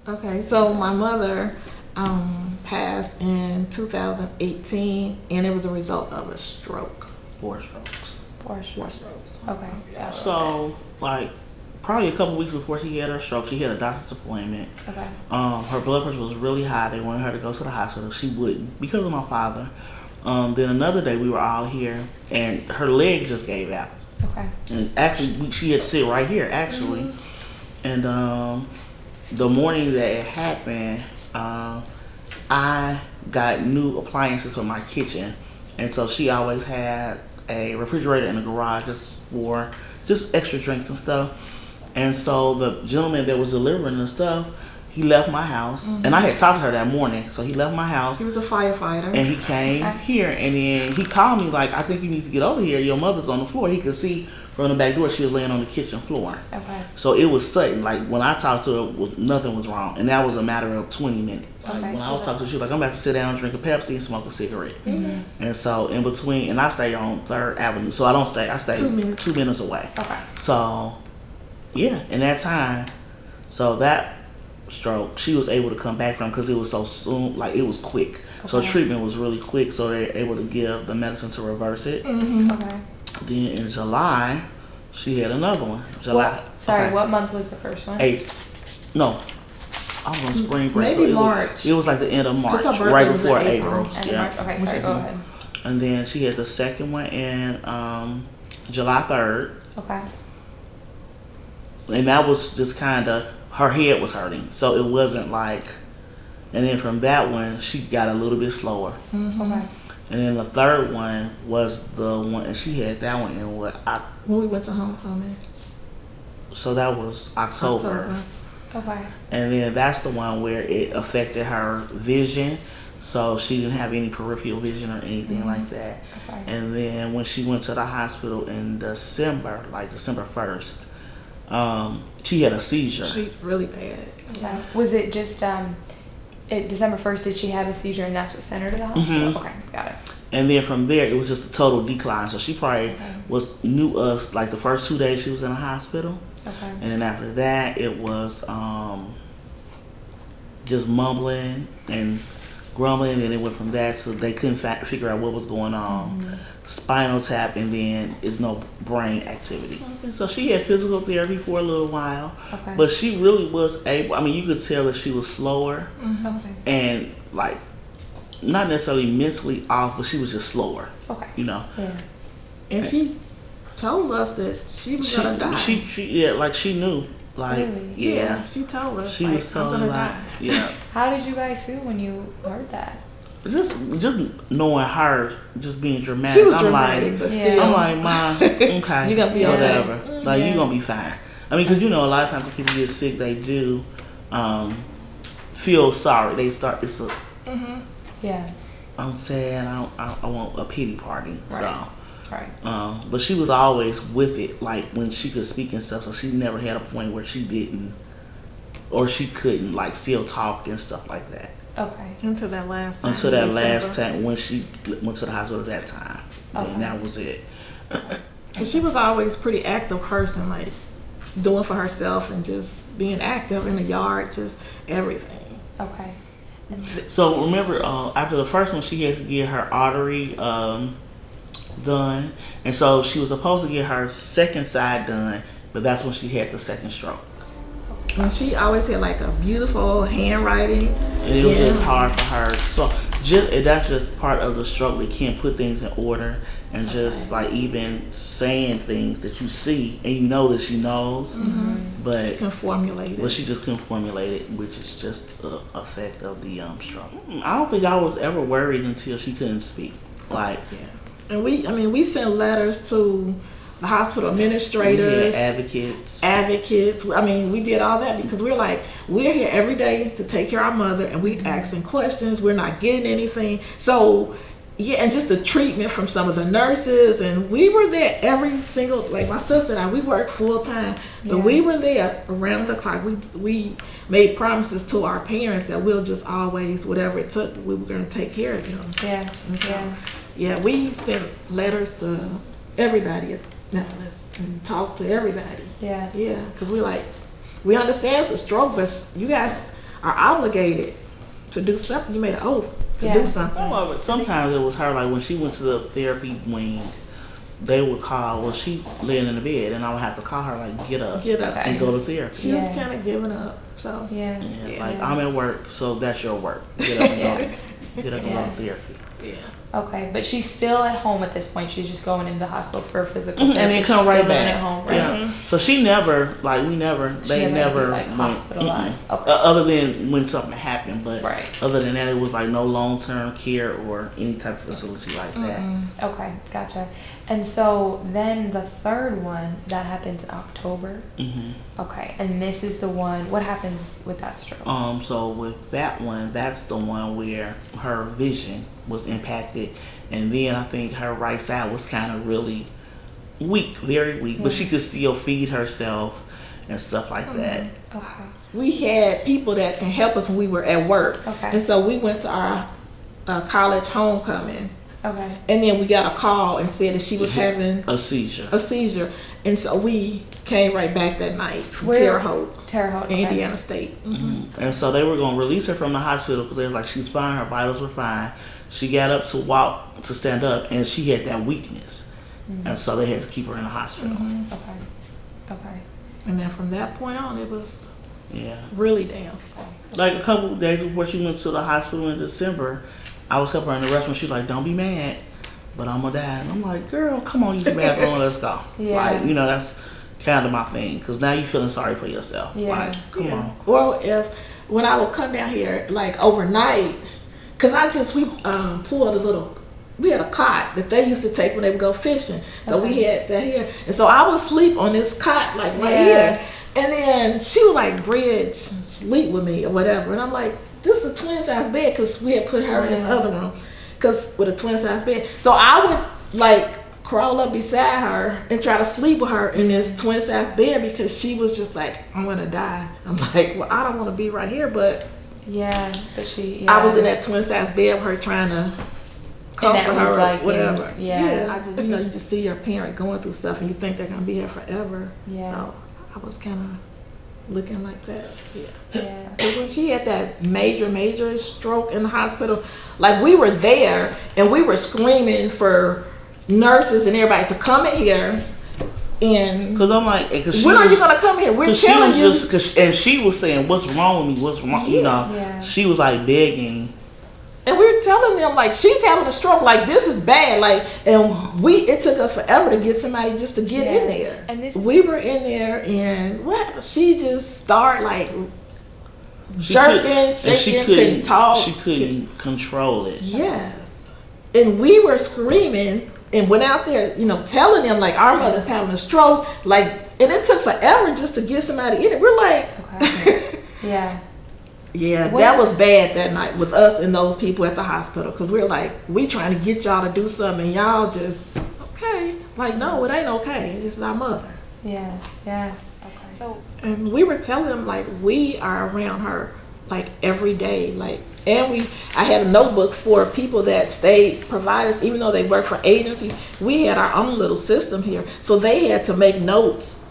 Okay, so my mother passed in 2018, and it was a result of a stroke. 4 strokes. Four strokes. Okay. Gotcha. So, like, probably a couple weeks before she had her stroke, she had a doctor's appointment. Okay. Her blood pressure was really high. They wanted her to go to the hospital. She wouldn't because of my father. Then another day we were all here, and her leg just gave out. Okay. And actually, she had to sit right here, actually. Mm-hmm. And the morning that it happened, I got new appliances for my kitchen. And so she always had a refrigerator in the garage just for just extra drinks and stuff. And so the gentleman that was delivering the stuff, he left my house. And I had talked to her that morning. So he left my house. He was a firefighter. And he came here. And then he called me like, I think you need to get over here. Your mother's on the floor. He could see from the back door she was laying on the kitchen floor. Okay. So it was sudden. Like when I talked to her, nothing was wrong. And that was a matter of 20 minutes. Okay. When I was talking to her, she was like, I'm about to sit down, drink a Pepsi, and smoke a cigarette. Mm-hmm. And so in between, and I stay on 3rd Avenue. So I stay 2 minutes away. Okay. So, yeah, in that time, so that stroke, she was able to come back from because it was so soon, like it was quick. Okay. So treatment was really quick, so they were able to give the medicine to reverse it. Mm-hmm. Okay. Then in July, she had another one. What month was the first one? No, I was on spring break. Maybe March. It was like the end of March, right before April. Yeah. Okay, sorry, go ahead. And then she had the second one in July 3rd. Okay. And that was just kind of, her head was hurting. So it wasn't like, and then from that one, she got a little bit slower. Mm-hmm. Okay. And then the third one was the one, and she had that one in when we went to homecoming. So that was October. Okay. And then that's the one where it affected her vision. So she didn't have any peripheral vision or anything like that. Okay. And then when she went to the hospital in December, like December 1st, she had a seizure. She really bad. Okay. Was it just December 1st, did she have a seizure and that's what sent her to the hospital? Mm-hmm. Okay, got it. And then from there, it was just a total decline. So she probably knew us like the first 2 days she was in the hospital. Okay. And then after that, it was just mumbling and grumbling. And it went from that, so they couldn't figure out what was going on. Mm-hmm. Spinal tap, and then it's no brain activity. Okay. So she had physical therapy for a little while. Okay. But she really was able, I mean, you could tell that she was slower. Mm-hmm. Okay. And like, not necessarily mentally off, but she was just slower. Okay. You know? Yeah. And she told us that she was gonna die. She knew. Like, really? Yeah. She told us. She was telling I'm gonna die. Yeah. How did you guys feel when you heard that? Just knowing her, just being dramatic. She was dramatic, but still. I'm like, Ma, okay, you're gonna be whatever. Okay. Like, you're gonna be fine. I mean, because you know, a lot of times when people get sick, they do feel sorry. They start. It's a. Mm-hmm. Yeah. I'm sad. I want a pity party. Right. So. Right. But she was always with it, like when she could speak and stuff. So she never had a point where she didn't, or she couldn't, like still talk and stuff like that. Okay. Until that last time when she went to the hospital that time. Okay. And that was it. And she was always a pretty active person, like doing for herself and just being active in the yard, just everything. Okay. So remember, after the first one, she had to get her artery done, and so she was supposed to get her second side done, but that's when she had the second stroke. And she always had like a beautiful handwriting, and it was just hard for her. So that's just part of the stroke. They can't put things in order, and just like even saying things that you see and you know that she knows, but she can formulate it. But she just couldn't formulate it, which is just an effect of the stroke. I don't think I was ever worried until she couldn't speak. Like, and we sent letters to the hospital administrators, advocates. I mean, we did all that because we're here every day to take care of our mother, and we asking questions. We're not getting anything. So, yeah, and just the treatment from some of the nurses, and we were there every single, like my sister and I, we worked full time, but we were there around the clock. We made promises to our parents that we'll just always, whatever it took, we were going to take care of them. Yeah, we sent letters to everybody at Netflix and talked to everybody. Yeah, because we understand it's a stroke, but you guys are obligated to do something. You made an oath to Yeah. do something. Some of it, sometimes it was her, like when she went to the therapy wing, they would call, well, she laying in the bed, and I would have to call her, like, get up Get up. and go to therapy. She was Yeah. kind of giving up. So Yeah. Yeah, like, I'm at work, so that's your work. Get up and go, get up and go to therapy. yeah. Okay, but she's still at home at this point. She's just going into the hospital for physical And therapy. then come She's right still living back. at home, right? Yeah. So she never, like, they never never be, like, went, hospitalized. Okay. other than when something happened, but Right. other than that, it was like no long-term care or any type of facility like that. Okay, gotcha. And so then the third one, that happens in October. hmm Okay, and this is the one, what happens with that stroke? So with that one, that's the one where her vision was impacted, and then I think her right side was kind of really weak, very weak, but she could still feed herself and stuff like that. Okay. We had people that can help us when we were at work. Okay. And so we went to our college homecoming. Okay. And then we got a call and said that she was having A seizure. a seizure. And so we came right back that night from Where- Terre Haute, Terre Haute. Okay. Indiana State. And so they were going to release her from the hospital because they were like, she's fine, her vitals were fine. She got up to stand up, and she had that weakness. And so they had to keep her in the hospital. Okay. Okay. And then from that point on, it was Yeah. really down. Like a couple of days before she went to the hospital in December, I was helping her in the restaurant. She was like, don't be mad, but I'm going to die. And I'm like, girl, come on, use the bathroom, let's go. Yeah. Like, that's kind of my thing, because now you're feeling sorry for yourself. Yeah. Like, come on. Or when I would come down here, like overnight, because we pulled we had a cot that they used to take when they would go fishing. So we had that here. And so I would sleep on this cot, like right here. And then she was like, Bridge, sleep with me or whatever. And I'm like, this is a twin size bed, because we had put her in this other room with a twin size bed. So I would like crawl up beside her and try to sleep with her in this twin size bed, because she was just like, I'm going to die. I'm like, well, I don't want to be right here. But Yeah, but I was in that twin size bed with her trying to comfort her, like, whatever. yeah. I just, you just see your parent going through stuff and you think they're gonna be here forever. Yeah. So I was kind of looking like that. Yeah. Yeah. But when she had that major stroke in the hospital, like we were there and we were screaming for nurses and everybody to come in here. And Because I'm like, when are you gonna come here? We're telling you. And she was saying, what's wrong with me? What's wrong? Yeah. She was like begging. And we were telling them, like, she's having a stroke, like this is bad, like, and it took us forever to get somebody just to get in there. And we were in there, and what happened? She just started like jerking, shaking, couldn't talk. She couldn't control it. Yes, and we were screaming and went out there, telling them like our mother's having a stroke, like, and it took forever just to get somebody in it. We're like, Okay. Yeah. yeah, that was bad that night with us and those people at the hospital, because we're like, we trying to get y'all to do something and y'all just, okay. Like, no, it ain't okay. This is our mother. Yeah. Yeah. Okay. So And we were telling them, like, we are around her, like, every day. Like, and I had a notebook for people that stayed providers, even though they work for agencies. We had our own little system here. So they had to make notes.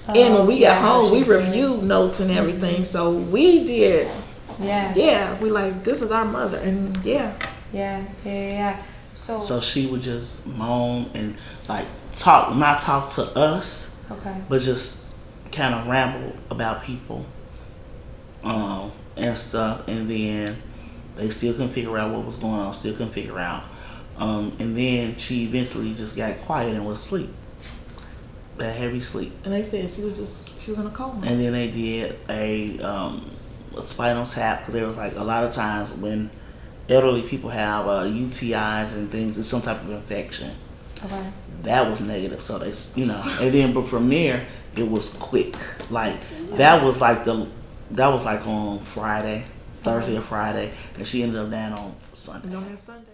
And when we got home, we reviewed notes and everything. So we did. Yeah, we like, this is our mother, and yeah. So she would just moan and like not talk to us, but just kind of ramble about people, and stuff. And then they still couldn't figure out what was going on. Still couldn't figure out. And then she eventually just got quiet and was asleep. That heavy sleep. And they said she was in a coma. And then they did a spinal tap, because there was like a lot of times when elderly people have UTIs and things, it's some type of infection. Okay. That was negative, so they, and then but from there it was quick. Like that was like on Friday, Thursday or Friday, and she ended up down on Sunday. And on that Sunday.